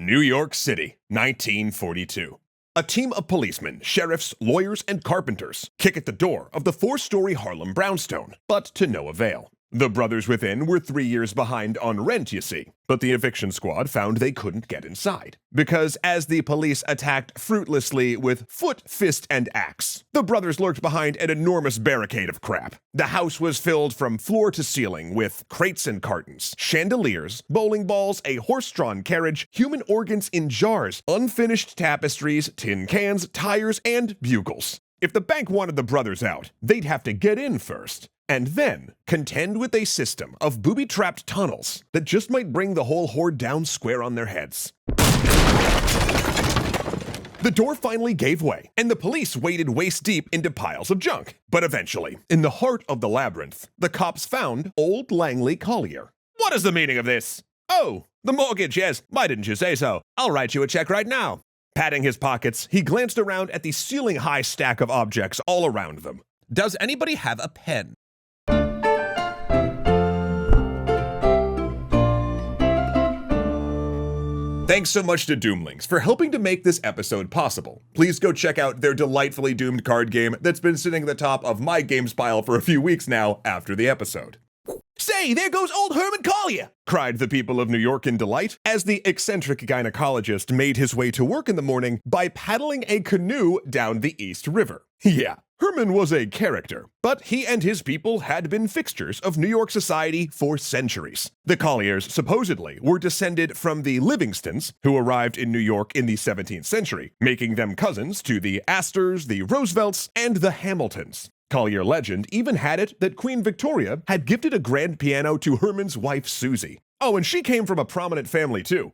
New York City, 1942. A team of policemen, sheriffs, lawyers, and carpenters kick at the door of the four-story Harlem brownstone, but to no avail. The brothers within were 3 years behind on rent, you see, but the eviction squad found they couldn't get inside. Because as the police attacked fruitlessly with foot, fist, and axe, the brothers lurked behind an enormous barricade of crap. The house was filled from floor to ceiling with crates and cartons, chandeliers, bowling balls, a horse-drawn carriage, human organs in jars, unfinished tapestries, tin cans, tires, and bugles. If the bank wanted the brothers out, they'd have to get in first, and then contend with a system of booby-trapped tunnels that just might bring the whole horde down square on their heads. The door finally gave way, and the police waded waist-deep into piles of junk. But eventually, in the heart of the labyrinth, the cops found old Langley Collyer. "What is the meaning of this?" "Oh, the mortgage, yes. Why didn't you say so? I'll write you a check right now." Patting his pockets, he glanced around at the ceiling-high stack of objects all around them. Does anybody have a pen? Thanks so much to Doomlings for helping to make this episode possible. Please go check out their delightfully doomed card game that's been sitting at the top of my games pile for a few weeks now after the episode. "Say, there goes old Herman Collyer!" cried the people of New York in delight as the eccentric gynecologist made his way to work in the morning by paddling a canoe down the East River. Yeah, Herman was a character, but he and his people had been fixtures of New York society for centuries. The Colliers supposedly were descended from the Livingstons, who arrived in New York in the 17th century, making them cousins to the Astors, the Roosevelts, and the Hamiltons. Collier legend even had it that Queen Victoria had gifted a grand piano to Herman's wife Susie. Oh, and she came from a prominent family too.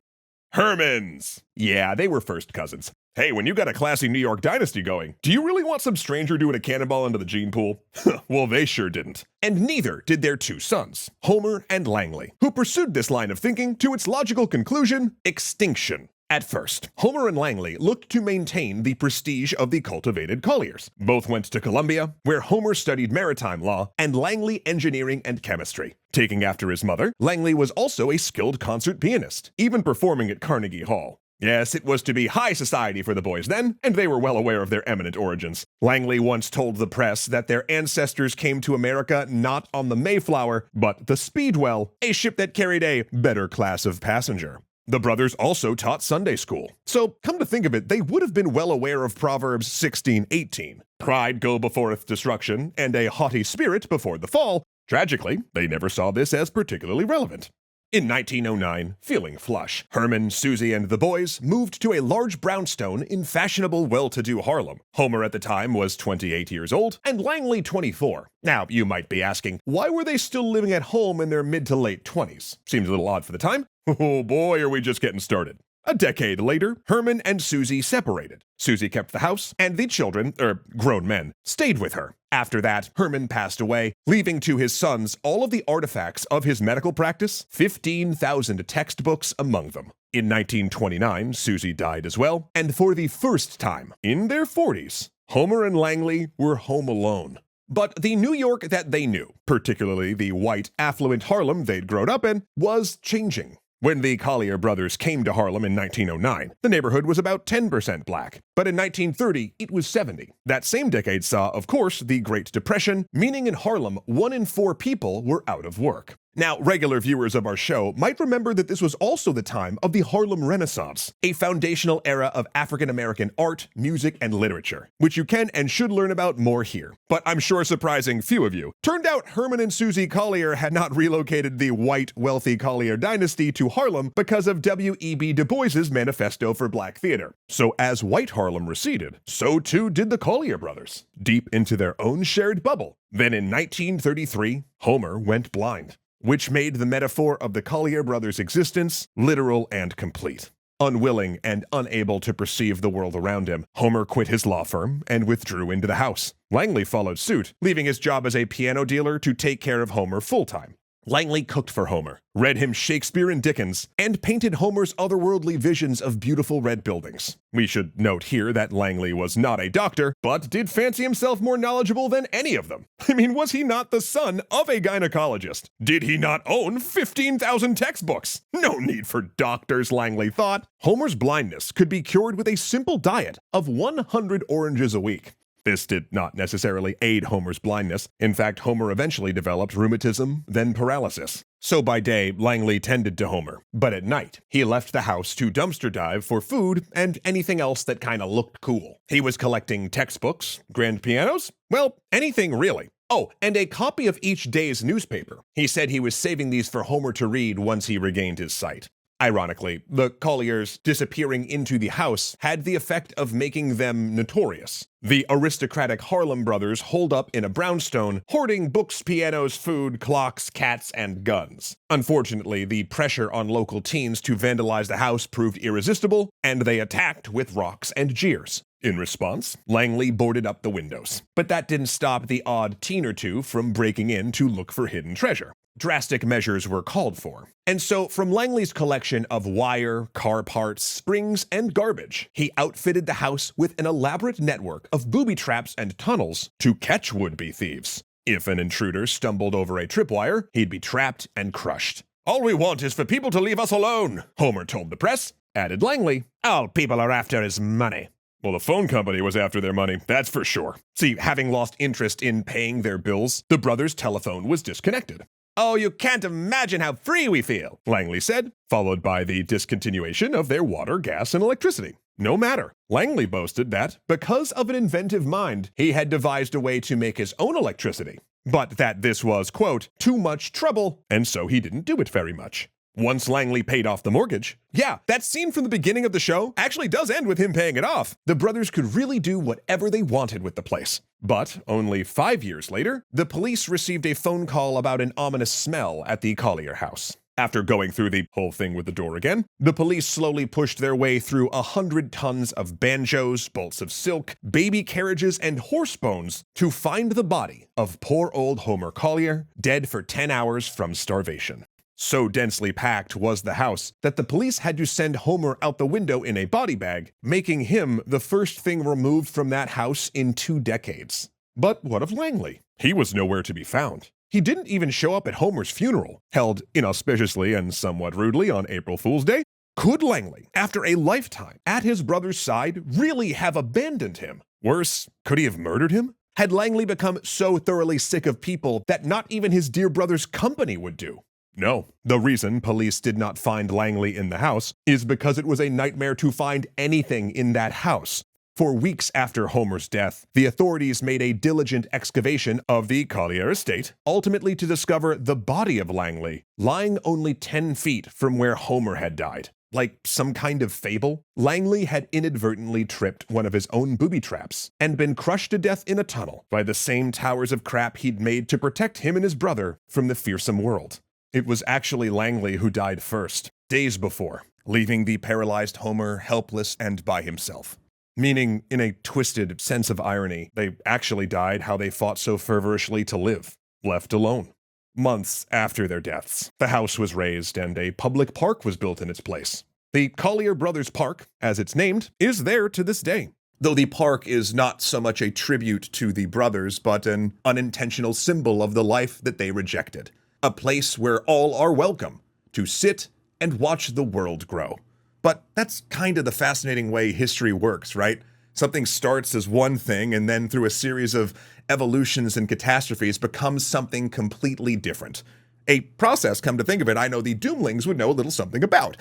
Hermans! Yeah, they were first cousins. Hey, when you got a classy New York dynasty going, do you really want some stranger doing a cannonball into the gene pool? Well, they sure didn't. And neither did their two sons, Homer and Langley, who pursued this line of thinking to its logical conclusion, extinction. At first, Homer and Langley looked to maintain the prestige of the cultivated Colliers. Both went to Columbia, where Homer studied maritime law and Langley engineering and chemistry. Taking after his mother, Langley was also a skilled concert pianist, even performing at Carnegie Hall. Yes, it was to be high society for the boys then, and they were well aware of their eminent origins. Langley once told the press that their ancestors came to America not on the Mayflower, but the Speedwell, a ship that carried a better class of passenger. The brothers also taught Sunday school. So, come to think of it, they would have been well aware of Proverbs 16:18. Pride go beforeth destruction, and a haughty spirit before the fall. Tragically, they never saw this as particularly relevant. In 1909, feeling flush, Herman, Susie, and the boys moved to a large brownstone in fashionable, well-to-do Harlem. Homer at the time was 28 years old, and Langley 24. Now, you might be asking, why were they still living at home in their mid to late 20s? Seems a little odd for the time. Oh boy, are we just getting started. A decade later, Herman and Susie separated. Susie kept the house, and the children, grown men, stayed with her. After that, Herman passed away, leaving to his sons all of the artifacts of his medical practice, 15,000 textbooks among them. In 1929, Susie died as well, and for the first time in their 40s, Homer and Langley were home alone. But the New York that they knew, particularly the white, affluent Harlem they'd grown up in, was changing. When the Collyer brothers came to Harlem in 1909, the neighborhood was about 10% black, but in 1930, it was 70%. That same decade saw, of course, the Great Depression, meaning in Harlem, 1 in 4 people were out of work. Now, regular viewers of our show might remember that this was also the time of the Harlem Renaissance, a foundational era of African-American art, music, and literature, which you can and should learn about more here. But I'm sure surprising few of you. Turned out Herman and Susie Collyer had not relocated the white, wealthy Collyer dynasty to Harlem because of W.E.B. Du Bois's Manifesto for Black Theater. So as white Harlem receded, so too did the Collyer brothers, deep into their own shared bubble. Then in 1933, Homer went blind, which made the metaphor of the Collyer brothers' existence literal and complete. Unwilling and unable to perceive the world around him, Homer quit his law firm and withdrew into the house. Langley followed suit, leaving his job as a piano dealer to take care of Homer full-time. Langley cooked for Homer, read him Shakespeare and Dickens, and painted Homer's otherworldly visions of beautiful red buildings. We should note here that Langley was not a doctor, but did fancy himself more knowledgeable than any of them. I mean, was he not the son of a gynecologist? Did he not own 15,000 textbooks? No need for doctors, Langley thought. Homer's blindness could be cured with a simple diet of 100 oranges a week. This did not necessarily aid Homer's blindness. In fact, Homer eventually developed rheumatism, then paralysis. So by day, Langley tended to Homer, but at night, he left the house to dumpster dive for food and anything else that kinda looked cool. He was collecting textbooks, grand pianos, well, anything really. Oh, and a copy of each day's newspaper. He said he was saving these for Homer to read once he regained his sight. Ironically, the Colliers disappearing into the house had the effect of making them notorious. The aristocratic Harlem brothers holed up in a brownstone, hoarding books, pianos, food, clocks, cats, and guns. Unfortunately, the pressure on local teens to vandalize the house proved irresistible, and they attacked with rocks and jeers. In response, Langley boarded up the windows. But that didn't stop the odd teen or two from breaking in to look for hidden treasure. Drastic measures were called for. And so, from Langley's collection of wire, car parts, springs, and garbage, he outfitted the house with an elaborate network of booby traps and tunnels to catch would-be thieves. If an intruder stumbled over a tripwire, he'd be trapped and crushed. "All we want is for people to leave us alone," Homer told the press. Added Langley, "All people are after is money." Well, the phone company was after their money, that's for sure. See, having lost interest in paying their bills, the brothers' telephone was disconnected. "Oh, you can't imagine how free we feel," Langley said, followed by the discontinuation of their water, gas, and electricity. No matter. Langley boasted that, because of an inventive mind, he had devised a way to make his own electricity, but that this was, quote, too much trouble, and so he didn't do it very much. Once Langley paid off the mortgage, yeah, that scene from the beginning of the show actually does end with him paying it off. The brothers could really do whatever they wanted with the place. But only 5 years later, the police received a phone call about an ominous smell at the Collier house. After going through the whole thing with the door again, the police slowly pushed their way through 100 tons of banjos, bolts of silk, baby carriages, and horse bones to find the body of poor old Homer Collyer, dead for 10 hours from starvation. So densely packed was the house that the police had to send Homer out the window in a body bag, making him the first thing removed from that house in 2 decades. But what of Langley? He was nowhere to be found. He didn't even show up at Homer's funeral, held inauspiciously and somewhat rudely on April Fool's Day. Could Langley, after a lifetime at his brother's side, really have abandoned him? Worse, could he have murdered him? Had Langley become so thoroughly sick of people that not even his dear brother's company would do? No. The reason police did not find Langley in the house is because it was a nightmare to find anything in that house. For weeks after Homer's death, the authorities made a diligent excavation of the Collier estate, ultimately to discover the body of Langley, lying only 10 feet from where Homer had died. Like some kind of fable, Langley had inadvertently tripped one of his own booby traps and been crushed to death in a tunnel by the same towers of crap he'd made to protect him and his brother from the fearsome world. It was actually Langley who died first, days before, leaving the paralyzed Homer helpless and by himself. Meaning, in a twisted sense of irony, they actually died how they fought so feverishly to live, left alone. Months after their deaths, the house was razed and a public park was built in its place. The Collier Brothers Park, as it's named, is there to this day. Though the park is not so much a tribute to the brothers, but an unintentional symbol of the life that they rejected. A place where all are welcome to sit and watch the world grow. But that's kind of the fascinating way history works, right? Something starts as one thing and then through a series of evolutions and catastrophes becomes something completely different. A process, come to think of it, I know the Doomlings would know a little something about.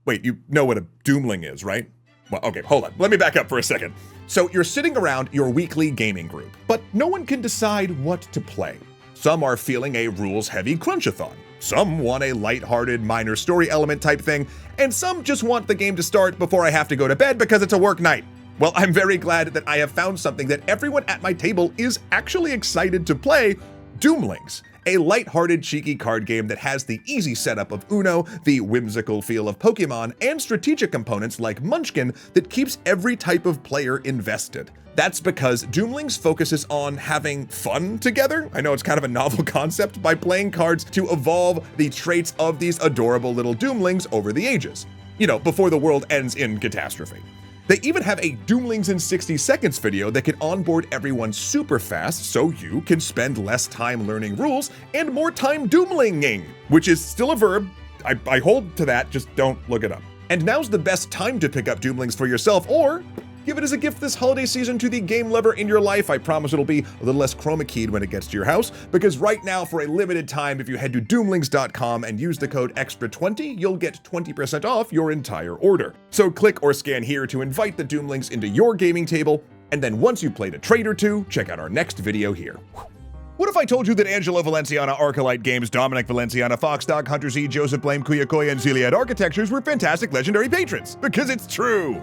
Wait, you know what a Doomling is, right? Well, okay, hold on. Let me back up for a second. So you're sitting around your weekly gaming group, but no one can decide what to play. Some are feeling a rules-heavy crunchathon. Some want a lighthearted minor story element type thing, and some just want the game to start before I have to go to bed because it's a work night. Well, I'm very glad that I have found something that everyone at my table is actually excited to play, Doomlings, a lighthearted, cheeky card game that has the easy setup of Uno, the whimsical feel of Pokemon, and strategic components like Munchkin that keeps every type of player invested. That's because Doomlings focuses on having fun together. I know it's kind of a novel concept by playing cards to evolve the traits of these adorable little Doomlings over the ages. You know, before the world ends in catastrophe. They even have a Doomlings in 60 seconds video that can onboard everyone super fast so you can spend less time learning rules and more time Doomlinging, which is still a verb. I hold to that, just don't look it up. And now's the best time to pick up Doomlings for yourself, or give it as a gift this holiday season to the game lover in your life. I promise it'll be a little less chroma keyed when it gets to your house, because right now, for a limited time, if you head to doomlings.com and use the code EXTRA20, you'll get 20% off your entire order. So click or scan here to invite the Doomlings into your gaming table, and then once you've played a trade or two, check out our next video here. What if I told you that Angelo Valenciana, Arcalite Games, Dominic Valenciana, Foxdog, Hunter Z, Joseph Blame, Kuya Koya, and Ziliad Architectures were fantastic legendary patrons? Because it's true!